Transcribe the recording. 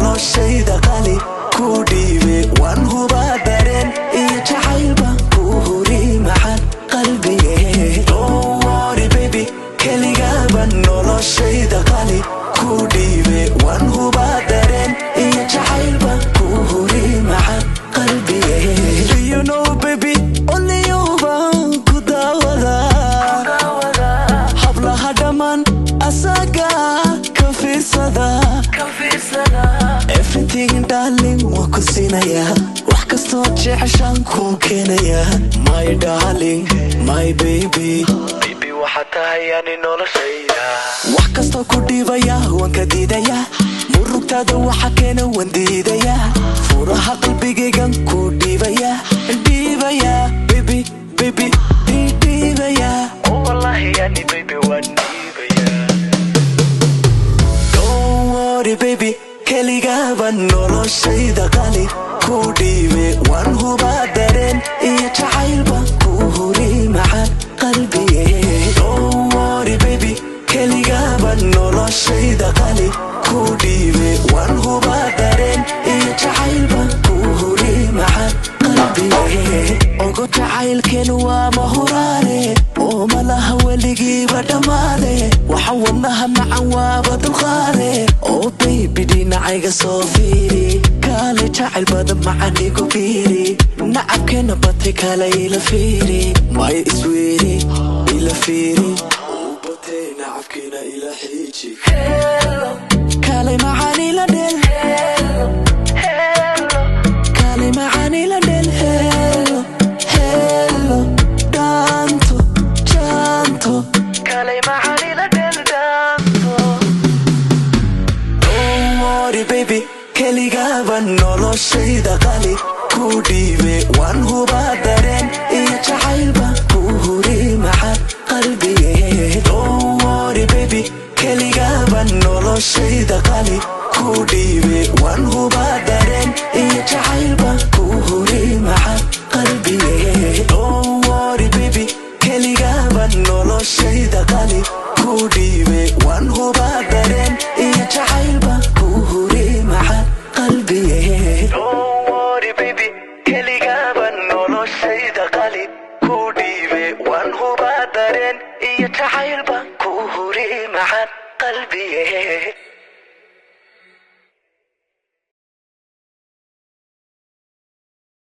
noloshayda qali ku dhiibe waan hubaa dareen iyo jacayl baan ku huri maxan qalbiga don't worry baby keligaa baan noloshayda qali ku dhiibe waan hubaa dareen iyo jacayl baan ku huri maxan qalbiga you know baby only you baan ku daawada hablaha dhammaan asaga ka fiirsada everything darling waan ku siinayaa wax kastoo jeceshaan kuu keenayaa my darling my baby waxaad tahay ani noloshayda wax kastoo ku dhiibaya waan ka diidayaa murugtaada waxa keena waan diidayaa furaha qalbigaygan ku dhiibaya baby baby dhiibaya wallahi ani baby waan dhiibaya don't worry baby keligaa baan noloshayda qali ku dhiibe waan hubaa dareen iyo jacayl baan ku huri maxan qalbiga don't worry baby keligaa baan noloshayda qali ku dhiibe waan hubaa dareen iyo jacayl baan ku huri maxan qalbiga ogo jacaylkeen waa mahuraane oo malaha weligiiba dhammaade waxa wadnaha macan waaba dulqaade oo baby dhinacayga soo fiiri kaale jacayl badan macan igu fiiri nacabkeena batay kale ila fiiri may isweeri ila fiiri batay nacabkeena ila xiiji kale macan ila del kale macan ila del hello danto janto kale macan ila del danto don't worry baby keligaa baan noloshayda qali ku dhiibe waan hubaa dareen iyo jacayl baan ku huri maxan qalbiga don't worry baby keligaa baan noloshayda qali ku dhiibe waan hubaa